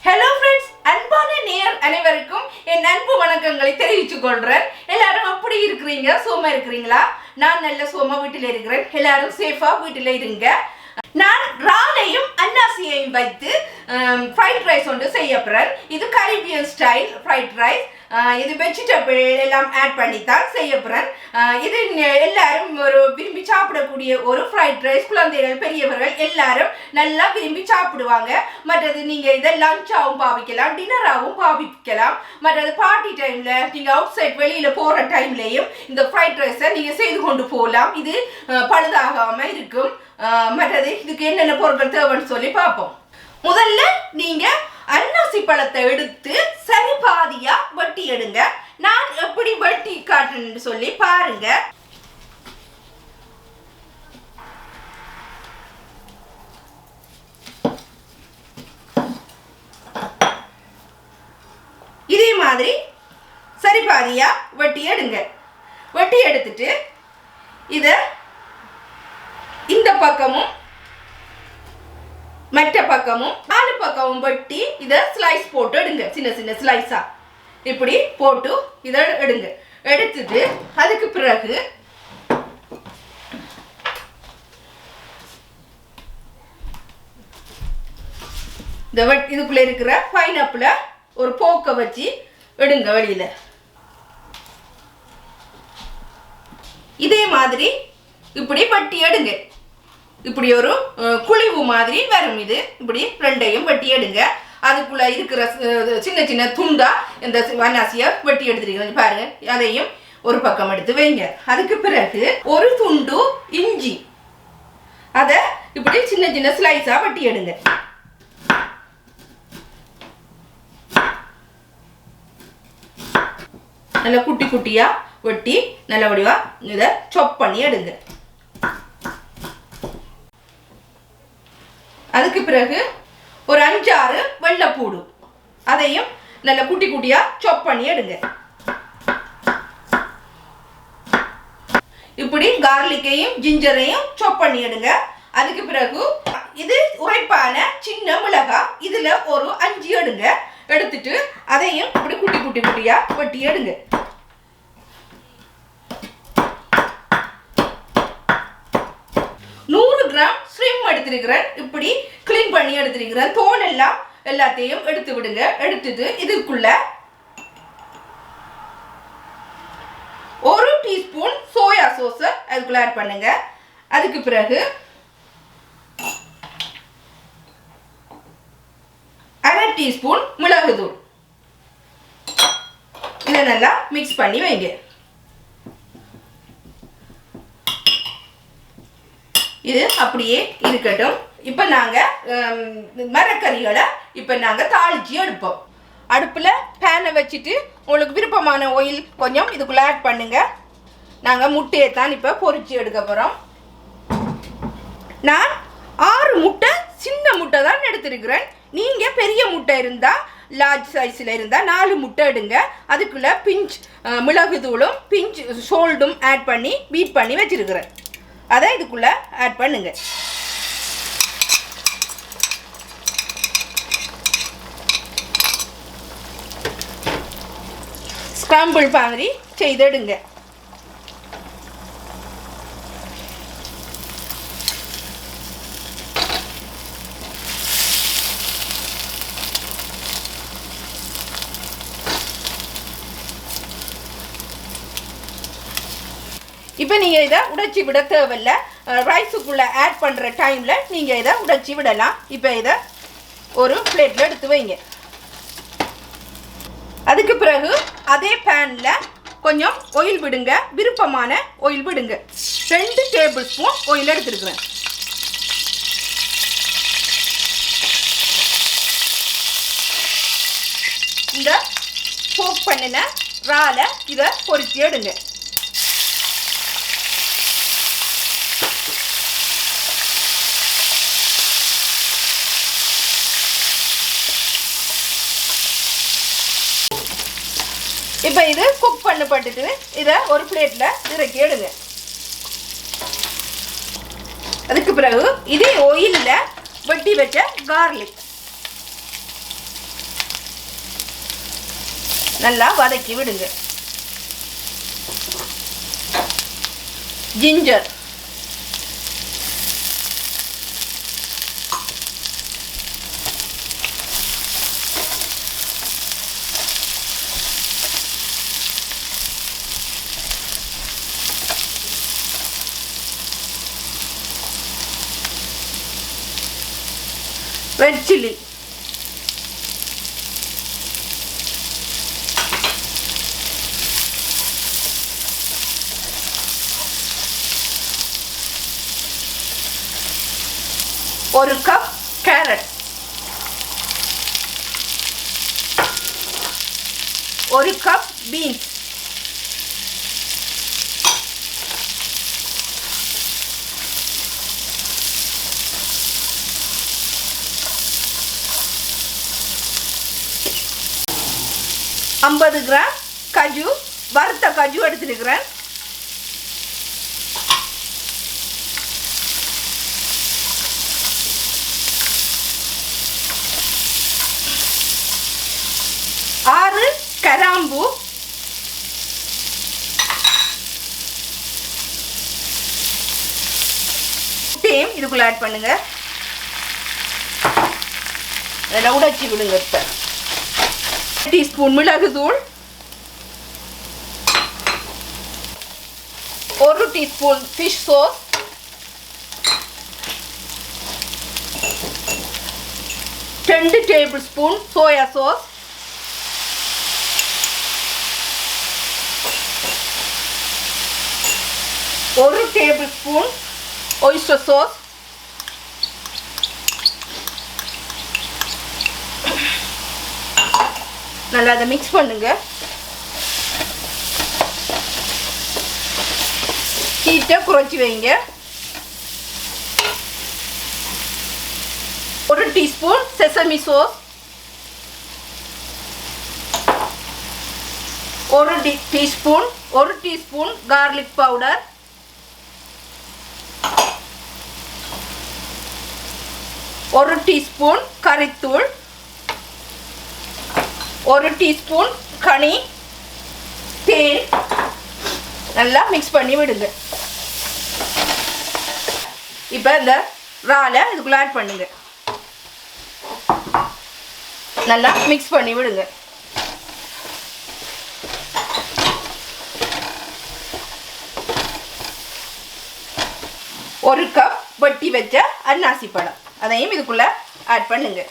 Hello friends, அன்பான நேயர் அனைவருக்கும் என் அன்பு வணக்கங்களை தெரிவித்துக் கொள்றேன். எல்லாரும் அப்படி இருக்கீங்க? சோமா இருக்கீங்களா? நான் நல்ல சோமா வீட்டில இருக்கிறேன். எல்லாரும் சேஃபா வீட்டில இருங்க. நான் ராலையும் அன்னாசியையும் வைத்து ஃப்ரைட் ரைஸ் ஒன்று செய்ய போறேன். இது கரீபியன் ஸ்டைல் ஃப்ரைட் ரைஸ். இது வெஜிடபிள் எல்லாம் ஆட் பண்ணி தான் செய்ய போறேன். இது எல்லாரும் ஒரு விரும்பி சாப்பிடக்கூடிய ஒரு ஃப்ரைட் ரைஸ். குழந்தைகள் பெரியவர்கள் எல்லாரும் நல்லா விரும்பி சாப்பிடுவாங்க. மற்றது நீங்கள் இதை லஞ்சாகவும் பாவிக்கலாம், டின்னராகவும் பாவிக்கலாம். மற்றது பார்ட்டி டைமில் நீங்கள் அவுட் சைட் வெளியில் போகிற டைம்லேயும் இந்த ஃப்ரைட் ரைஸை நீங்கள் செய்து கொண்டு போகலாம். இது பழுதாகாமல் இருக்கும். மற்றது இதுக்கு என்னென்ன பொருட்கள் தேவைன்னு சொல்லி பார்ப்போம். முதல்ல நீங்கள் அன்னாசி பழத்தை எடுத்து சரி பாதியா வெட்டி எடுங்க. நான் எப்படி வெட்டி காட்டுன்னு சொல்லி பாருங்க. இதே மாதிரி சரி பாதியா வெட்டி எடுங்க. வெட்டி எடுத்துட்டு இத இந்த பக்கமும் மற்ற பக்கமும் நாலு பக்கமும் வெட்டி இதை ஸ்லைஸ் போட்டு எடுங்க. சின்ன சின்ன ஸ்லைஸா இப்படி போட்டு இதை எடுங்க. எடுத்துட்டு அதுக்கு பிறகு இந்த இதுக்குள்ள இருக்கிற பைனாப்பிள ஒரு போக்க வச்சு எடுங்க வெளியில. இதே மாதிரி இப்படி வெட்டி எடுங்க. இப்படி ஒரு குழிவு மாதிரி வரும். இது இப்படி ரெண்டையும் வெட்டி எடுங்க. அதுக்குள்ள இருக்கிற சின்ன சின்ன துண்டா இந்த அன்னாசியை வெட்டி எடுத்துருக்கீங்க பாருங்க. அதையும் ஒரு பக்கம் எடுத்து வைங்க. அதுக்கு பிறகு ஒரு துண்டு இஞ்சி, அதை இப்படி சின்ன சின்ன ஸ்லைஸா வெட்டி எடுங்க. நல்லா குட்டி குட்டியா வெட்டி நல்ல வடிவா இதை சாப் பண்ணி எடுங்க. அதுக்கு பிறகு ஒரு 5-6 வெள்ளைப்பூடு, அதையும் நல்ல குட்டி குட்டியா சாப் பண்ணி எடுங்க. இப்படி கார்லிக்கையும் ஜிஞ்சரையும் சாப் பண்ணி எடுங்க. அதுக்கு பிறகு இது உரைப்பான சின்ன மிளகாய், இதுல ஒரு 5 எடுங்க. எடுத்துட்டு அதையும் இப்படி குட்டி குட்டி குட்டியா வெட்டி எடுங்க. எடுத்திருக்கிறேன். இப்படி கிளீன் பண்ணி எடுத்திருக்கிறேன். தோல் எல்லாம் எல்லாத்தையும் எடுத்து விடுங்க. எடுத்துட்டு இதுக்குள்ள 1 டீஸ்பூன் சோயா சாஸ் அதுக்குள்ள ஆட் பண்ணுங்க. அதுக்கு பிறகு 1/2 டீஸ்பூன் மிளகுத்தூள், இதை நல்லா மிக்ஸ் பண்ணி வைங்க. இது அப்படியே இருக்கட்டும். இப்போ நாங்கள் மரக்கறிகளை இப்போ நாங்கள் தாளிச்சு எடுப்போம். அடுப்பில் பேனை வச்சுட்டு உங்களுக்கு விருப்பமான ஆயில் கொஞ்சம் இதுக்குள்ளே ஆட் பண்ணுங்க. நாங்கள் முட்டையை தான் இப்போ பொரிச்சு எடுக்க போகிறோம். நான் 6 முட்டை சின்ன முட்டை தான் எடுத்துருக்கிறேன். நீங்கள் பெரிய முட்டை இருந்தால் லார்ஜ் சைஸில் இருந்தால் 4 முட்டை எடுங்க. அதுக்குள்ளே பிஞ்ச் மிளகுத்தூளும் பிஞ்ச் சோல்டும் ஆட் பண்ணி பீட் பண்ணி வச்சுருக்கிறேன். அதை இதுக்குள்ள ஆட் பண்ணுங்க. ஸ்கிராம்பிள் மாதிரி செய்தெடுங்க. இப்போ நீங்கள் இதை உடைச்சி விட தேவையில்லை. ரைஸுக்குள்ளே ஆட் பண்ணுற டைமில் நீங்கள் இதை உடைச்சி விடலாம். இப்போ இதை ஒரு பிளேட்டில் எடுத்து வைங்க. அதுக்கு பிறகு அதே பேனில் கொஞ்சம் ஆயில் விடுங்க. விருப்பமான ஆயில் விடுங்க. 2 டேபிள் ஸ்பூன் ஆயில் எடுத்துருக்குறேன். இந்த போக் பண்ணின இறாலை இதை பொரிச்சு எடுங்க. இப்போ இது குக் பண்ணப்பட்டுட்டு இதை ஒரு பிளேட்டில் இறக்கி எடுங்க. அதுக்கு பிறகு இதே ஆயிலில் வெட்டி வச்ச கார்லிக் நல்லா வதக்கி விடுங்க. ஜிஞ்சர், ரெட் சில்லி, ஒரு கப் கேரட், ஒரு கப் பீன்ஸ், ஐம்பது கிராம் கஜு, வறுத்த கஜு எடுத்துருக்கிறேன். ஆறு கிராம்பு, முட்டையும் இதுக்குள்ள ஆட் பண்ணுங்க. நல்லா உடைச்சி விடுங்க. இப்ப டீஸ்பூன் மிளகுத்தூள், ஒரு டீஸ்பூன் ஃபிஷ் சாஸ், ரெண்டு டேபிள் ஸ்பூன் சோயா சாஸ், ஒரு டேபிள் ஸ்பூன் ஒயிஸ்டர் சாஸ், நல்லா அதை மிக்ஸ் பண்ணுங்க. ஹீட்டை குறைச்சி வைங்க. ஒரு டீஸ்பூன் செசமி சாஸ், ஒரு டீஸ்பூன் கார்லிக் பவுடர், ஒரு டீஸ்பூன் கறித்தூள், ஒரு டீஸ்பூன் கனி, தேன். நல்லா மிக்ஸ் பண்ணி விடுங்க. இப்போ இந்த இறாலை இதுக்குள்ள ஆட் பண்ணுங்க. நல்லா மிக்ஸ் பண்ணி விடுங்க. ஒரு கப் வெட்டி வச்ச அன்னாசி பழம் அதையும் இதுக்குள்ள ஆட் பண்ணுங்க.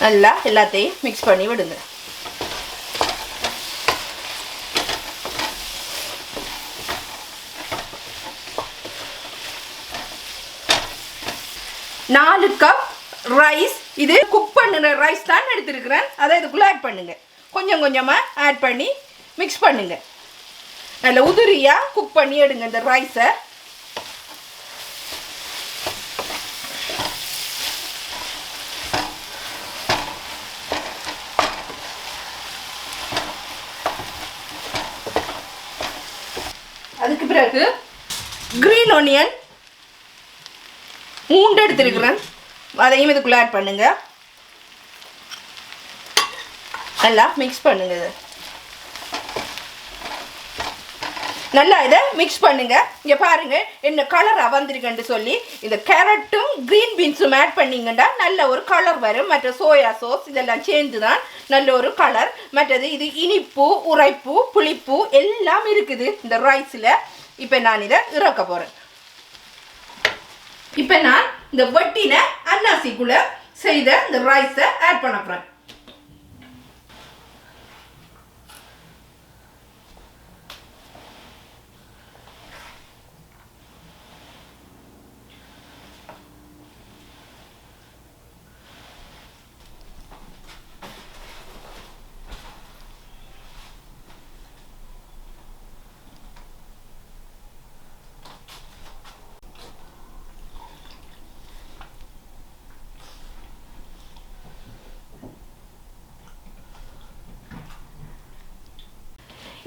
நல்லா எல்லாத்தையும் மிக்ஸ் பண்ணி விடுங்க. நாலு கப் ரைஸ், இது குக் பண்ணுற ரைஸ் தான் எடுத்துருக்கிறேன். அதை இதுக்குள்ள ஆட் பண்ணுங்க. கொஞ்சம் கொஞ்சமாக ஆட் பண்ணி மிக்ஸ் பண்ணுங்க. நல்லா உதிரியாக குக் பண்ணி எடுங்க இந்த ரைஸை. அதுக்கு பிறகு கிரீன் ஆனியன் 3 எடுத்துருக்கிறேன். அதையும் இதுக்குள்ள ஆட் பண்ணுங்க. நல்லா மிக்ஸ் பண்ணுங்க. இது நல்லா இதை மிக்ஸ் பண்ணுங்க. இங்கே பாருங்க என்ன கலராக வந்திருக்குன்னு சொல்லி. இந்த கேரட்டும் க்ரீன் பீன்ஸும் ஆட் பண்ணிங்கன்னா நல்ல ஒரு கலர் வரும். மற்ற சோயா சாஸ் இதெல்லாம் சேர்ந்து தான் நல்ல ஒரு கலர். மற்றது இது இனிப்பு, உரைப்பு, புளிப்பு எல்லாம் இருக்குது இந்த ரைஸில். இப்போ நான் இதை இறக்க போகிறேன். இப்போ நான் இந்த வெட்டின அன்னாசிக்குள்ளே செய்த இந்த ரைஸை ஆட் பண்ண போகிறேன்.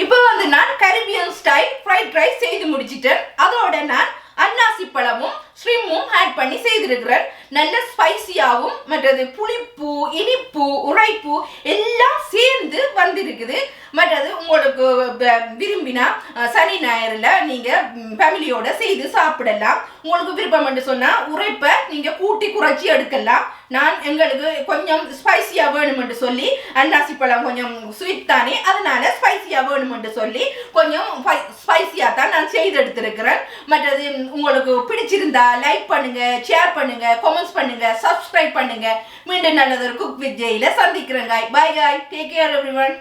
இப்போ வந்து நான் கரீபியன் ஸ்டைல் ஃப்ரைட் ரைஸ் செய்து முடிச்சிட்டேன். அதோட நான் அன்னாசி பழமும் ஸ்ரிம்மும் ஆட் பண்ணி செய்திருக்கிறேன். நல்ல ஸ்பைசியாகவும் மற்றது புளிப்பு இனிப்பு உரைப்பு எல்லாம் சேர்ந்து வந்திருக்குது. மற்றது உங்களுக்கு விரும்பினா சனி ஞாயிறுல நீங்க ஃபேமிலியோட செய்து சாப்பிடலாம். உங்களுக்கு விருப்பம் என்று சொன்னா உரைப்பை நீங்க கூட்டி குறைச்சி எடுக்கலாம். நான் எங்களுக்கு கொஞ்சம் ஸ்பைசியா வேணும் என்று சொல்லி அன்னாசி பழம் கொஞ்சம் ஸ்வீட் தானே, அதனால ஸ்பைசியா வேணும் என்று சொல்லி கொஞ்சம் ஸ்பைசியா தான் நான் செய்து எடுத்திருக்கிறேன். மற்றது உங்களுக்கு பிடிச்சிருந்தா லைக் பண்ணுங்க, ஷேர் பண்ணுங்க, கமெண்ட்ஸ் பண்ணுங்க, சப்ஸ்கிரைப் பண்ணுங்க. மீண்டும் நல்லதொரு குக் வித் ஜெயில சந்திக்கிறேங்க. பை காய், டேக் கேர் எவ்ரிவன்.